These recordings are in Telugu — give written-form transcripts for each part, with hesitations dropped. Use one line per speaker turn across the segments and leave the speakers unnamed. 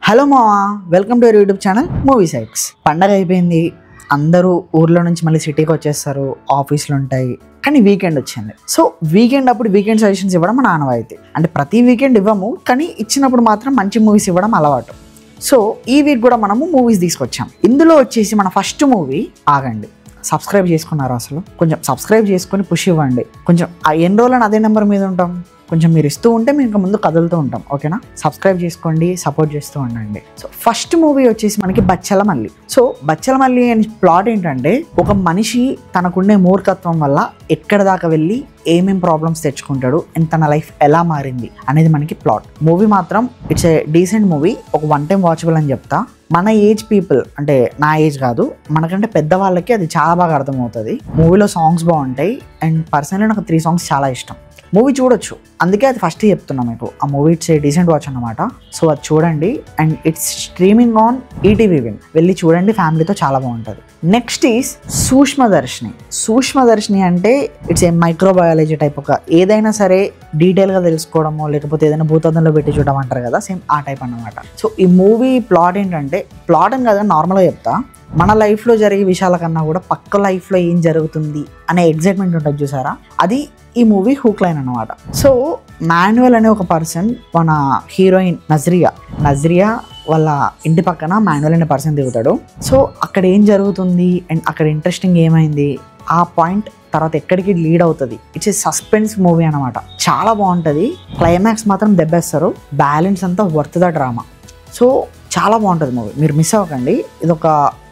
హలో మావా, welcome to your YouTube channel movie sites. పండగ అయిపోయింది, అందరూ ఊర్లో నుంచి మళ్ళీ సిటీకి వచ్చేస్తారు, ఆఫీసులు ఉంటాయి. కానీ వీకెండ్ వచ్చింది. సో వీకెండ్ అప్పుడు వీకెండ్ సజెషన్స్ ఇవ్వడం మన ఆనవాయితీ. అంటే ప్రతి వీకెండ్ ఇవ్వము, కానీ ఇచ్చినప్పుడు మాత్రం మంచి మూవీస్ ఇవ్వడం అలవాటు. సో ఈ వీక్ కూడా మనము మూవీస్ తీసుకొచ్చాం. ఇందులో వచ్చేసి మన ఫస్ట్ మూవీ ఆగండి. సబ్స్క్రైబ్ చేసుకున్నారు? అసలు కొంచెం సబ్స్క్రైబ్ చేసుకొని పుష్ ఇవ్వండి. కొంచెం ఎన్ని రోజులని అదే నెంబర్ మీద ఉంటాం, కొంచెం మీరు ఇస్తూ ఉంటే మేము ఇంకా ముందు కదులుతూ ఉంటాం. ఓకేనా? సబ్స్క్రైబ్ చేసుకోండి, సపోర్ట్ చేస్తూ ఉండండి. సో ఫస్ట్ మూవీ వచ్చేసి మనకి బచ్చలమల్లి. సో బచ్చలమల్లి అనే ప్లాట్ ఏంటంటే, ఒక మనిషి తనకుండే మూర్ఖత్వం వల్ల ఎక్కడ దాకా వెళ్ళి ఏమేం ప్రాబ్లమ్స్ తెచ్చుకుంటాడు అండ్ తన లైఫ్ ఎలా మారింది అనేది మనకి ప్లాట్. మూవీ మాత్రం ఇట్స్ ఏ డీసెంట్ మూవీ, ఒక వన్ టైం వాచబుల్ అని చెప్తా. మన ఏజ్ పీపుల్, అంటే నా ఏజ్ కాదు, మనకంటే పెద్దవాళ్ళకి అది చాలా బాగా అర్థమవుతుంది. మూవీలో సాంగ్స్ బాగుంటాయి అండ్ పర్సనల్లీ నాకు 3 సాంగ్స్ చాలా ఇష్టం. మూవీ చూడొచ్చు, అందుకే అది ఫస్ట్ చెప్తున్నా మీకు. ఆ movie it's a decent watch అన్నమాట. సో అది చూడండి and it's streaming on ETV win. వెళ్ళి చూడండి, ఫ్యామిలీతో చాలా బాగుంటుంది. Next is సూక్ష్మదర్శిని. సూక్ష్మదర్శిని అంటే ఇట్స్ ఏ మైక్రోబయాలజీ టైప్. ఒక ఏదైనా సరే డీటెయిల్గా తెలుసుకోవడమో లేకపోతే ఏదైనా భూతద్దంలో పెట్టి చూడడం అంటారు కదా, సేమ్ ఆ టైప్ అన్నమాట. సో ఈ మూవీ ప్లాట్ ఏంటంటే, ప్లాట్ అని కదా నార్మల్గా చెప్తా, మన లైఫ్లో జరిగే విషయాల కన్నా కూడా పక్క లైఫ్లో ఏం జరుగుతుంది అనే ఎగ్జైట్మెంట్ ఉంటుంది చూసారా, అది ఈ మూవీ హూక్ లైన్ అనమాట. సో మాన్యువల్ అనే ఒక పర్సన్, మన హీరోయిన్ నజ్రియా వాళ్ళ ఇంటి పక్కన మాన్యువల్ అనే పర్సన్ దిగుతాడు. సో అక్కడ ఏం జరుగుతుంది అండ్ అక్కడ ఇంట్రెస్టింగ్ ఏమైంది, ఆ పాయింట్ తర్వాత ఎక్కడికి లీడ్ అవుతుంది. ఇట్స్ ఏ సస్పెన్స్ మూవీ అనమాట. చాలా బాగుంటుంది. క్లైమాక్స్ మాత్రం దెబ్బేస్తారు. బ్యాలెన్స్ అంతా వర్త్ ద డ్రామా. సో చాలా బాగుంటుంది మూవీ, మీరు మిస్ అవ్వకండి. ఇది ఒక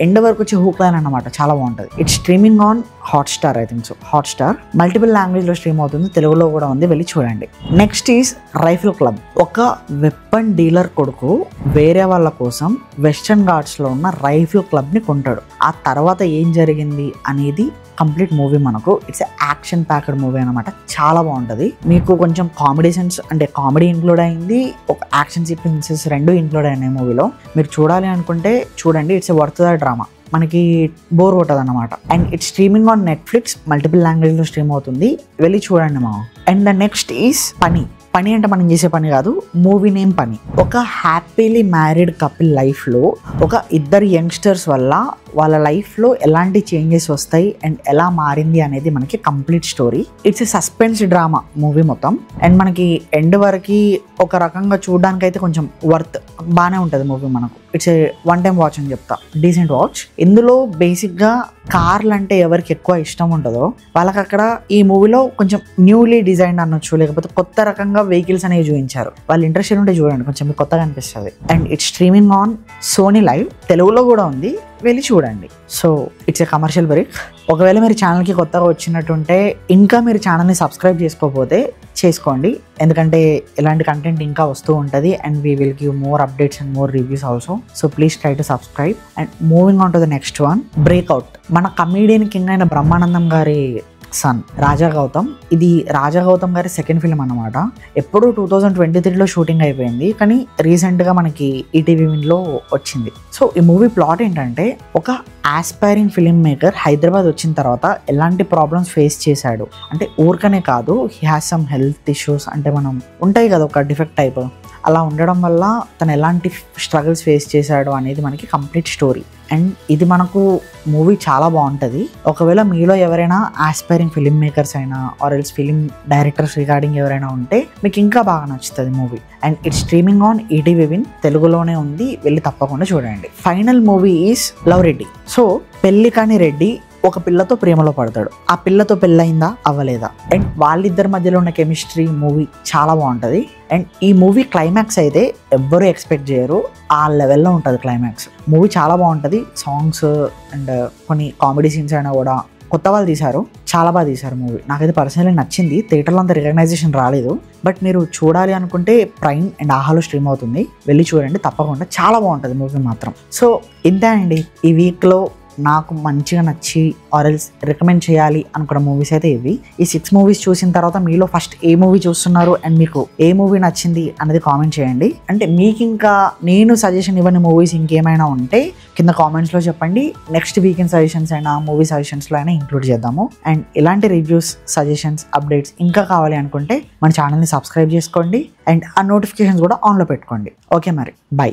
ఎండ్ వరకు వచ్చి హూక్ లైన్ అనమాట. చాలా బాగుంటుంది. It's streaming on Hotstar, I think so. Hotstar multiple లాంగ్వేజ్లో స్ట్రీమ్ అవుతుంది, తెలుగులో కూడా ఉంది, వెళ్ళి చూడండి. Next is rifle club. ఒక వెపన్ డీలర్ కొడుకు వేరే వాళ్ళ కోసం వెస్టర్న్ ఘాట్స్లో ఉన్న రైఫిల్ క్లబ్ని కొంటాడు. ఆ తర్వాత ఏం జరిగింది అనేది కంప్లీట్ మూవీ మనకు. ఇట్స్ యాక్షన్ ప్యాక్డ్ మూవీ అనమాట. చాలా బాగుంటుంది. మీకు కొంచెం కామెడీ సెన్స్, అంటే కామెడీ ఇంక్లూడ్ అయింది, ఒక యాక్షన్ సీక్వెన్సెస్ రెండు ఇంక్లూడ్ అయినాయి మూవీలో. మీరు చూడాలి అనుకుంటే చూడండి. It's a worth the drama, మనకి బోర్ కొట్టదు అనమాట. And it's streaming on Netflix, multiple లాంగ్వేజ్లో స్ట్రీమ్ అవుతుంది, వెళ్ళి చూడండి మా. అండ్ ద నెక్స్ట్ ఈజ్ పని అంటే మనం చేసే పని కాదు, మూవీ నేమ్ పని. ఒక హ్యాపీలీ మ్యారీడ్ కపుల్ లైఫ్లో ఒక ఇద్దరు యంగ్స్టర్స్ వల్ల వాళ్ళ లైఫ్లో ఎలాంటి చేంజెస్ వస్తాయి అండ్ ఎలా మారింది అనేది మనకి complete story. It's a suspense drama movie మొత్తం. అండ్ మనకి ఎండ్ వరకు ఒక రకంగా చూడడానికి అయితే కొంచెం వర్త్, బాగానే ఉంటుంది మూవీ మనకు. It's a one time watch అని చెప్తా, డీసెంట్ వాచ్. ఇందులో బేసిక్గా కార్లు అంటే ఎవరికి ఎక్కువ ఇష్టం ఉంటుందో వాళ్ళకి అక్కడ ఈ మూవీలో కొంచెం న్యూలీ డిజైన్ అనొచ్చు, లేకపోతే కొత్త రకంగా వెహికల్స్ అనేవి చూపించారు. వాళ్ళు ఇంట్రెస్టెడ్ ఉంటే చూడండి, కొంచెం మీకు కొత్తగా అనిపిస్తుంది. And it's streaming on Sony LIV, తెలుగులో కూడా ఉంది, వెళ్ళి చూడండి. So it's a commercial break. ఒకవేళ మీరు ఛానల్కి కొత్తగా వచ్చినట్టుంటే, ఇంకా మీరు ఛానల్ని సబ్స్క్రైబ్ చేసుకోకపోతే చేసుకోండి, ఎందుకంటే ఇలాంటి కంటెంట్ ఇంకా వస్తూ ఉంటుంది. And we will give more updates and more reviews also. So please try to subscribe. And moving on to the next one, breakout. మన కమీడియన్ కింగ్ అయిన బ్రహ్మానందం గారి సన్ రాజా గౌతమ్. ఇది రాజా గౌతమ్ గారి సెకండ్ ఫిల్మ్ అన్నమాట. ఎప్పుడు 2023లో షూటింగ్ అయిపోయింది, కానీ రీసెంట్గా మనకి ఈటీవీ విన్లో వచ్చింది. సో ఈ మూవీ ప్లాట్ ఏంటంటే, ఒక ఆస్పైరింగ్ ఫిల్మ్ మేకర్ హైదరాబాద్ వచ్చిన తర్వాత ఎలాంటి ప్రాబ్లమ్స్ ఫేస్ చేశాడు, అంటే ఊరికనే కాదు, he has some health issues, అంటే మనం ఉంటాయి కదా ఒక డిఫెక్ట్ టైప్, అలా ఉండడం వల్ల తను ఎలాంటి స్ట్రగుల్స్ ఫేస్ చేశాడు అనేది మనకి కంప్లీట్ స్టోరీ. అండ్ ఇది మనకు మూవీ చాలా బాగుంటుంది. ఒకవేళ మీలో ఎవరైనా ఆస్పైరింగ్ ఫిలిం మేకర్స్ అయినా or else film directors regarding ఎవరైనా ఉంటే మీకు ఇంకా బాగా నచ్చుతుంది movie. And it's streaming on ETV win, తెలుగులోనే ఉంది, వెళ్ళి తప్పకుండా చూడండి. Final movie is love Reddy. So పెళ్లి కాని రెడ్డి ఒక పిల్లతో ప్రేమలో పడతాడు. ఆ పిల్లతో పెళ్ళయిందా అవ్వలేదా, అండ్ వాళ్ళిద్దరి మధ్యలో ఉన్న కెమిస్ట్రీ మూవీ చాలా బాగుంటుంది. అండ్ ఈ మూవీ క్లైమాక్స్ అయితే ఎవ్వరూ ఎక్స్పెక్ట్ చేయరు, ఆ లెవెల్లో ఉంటుంది క్లైమాక్స్. మూవీ చాలా బాగుంటుంది. సాంగ్స్ అండ్ కొన్ని కామెడీ సీన్స్ అయినా కూడా కొత్త వాళ్ళు తీశారు, చాలా బాగా తీశారు మూవీ. నాకైతే పర్సనల్లీ నచ్చింది. థియేటర్లో అంత రికగ్నైజేషన్ రాలేదు, బట్ మీరు చూడాలి అనుకుంటే ప్రైమ్ అండ్ ఆహాలో స్ట్రీమ్ అవుతుంది, వెళ్ళి చూడండి తప్పకుండా. చాలా బాగుంటుంది మూవీ మాత్రం. సో ఇంతే అండి, ఈ వీక్లో నాకు మంచిగా నచ్చి ఆర్ఎల్స్ రికమెండ్ చేయాలి అనుకున్న మూవీస్ అయితే ఇవి. ఈ 6 మూవీస్ చూసిన తర్వాత మీలో ఫస్ట్ ఏ మూవీ చూస్తున్నారు అండ్ మీకు ఏ మూవీ నచ్చింది అనేది కామెంట్ చేయండి. అంటే మీకు ఇంకా నేను సజెషన్ ఇవ్వని మూవీస్ ఇంకేమైనా ఉంటే కింద కామెంట్స్లో చెప్పండి. నెక్స్ట్ వీకెండ్ సజెషన్స్ అయినా మూవీ సజెషన్స్లో అయినా ఇంక్లూడ్ చేద్దాము. అండ్ ఇలాంటి రివ్యూస్, సజెషన్స్, అప్డేట్స్ ఇంకా కావాలి అనుకుంటే మన ఛానల్ని సబ్స్క్రైబ్ చేసుకోండి అండ్ ఆ నోటిఫికేషన్స్ కూడా ఆన్లో పెట్టుకోండి. ఓకే మరి, బై.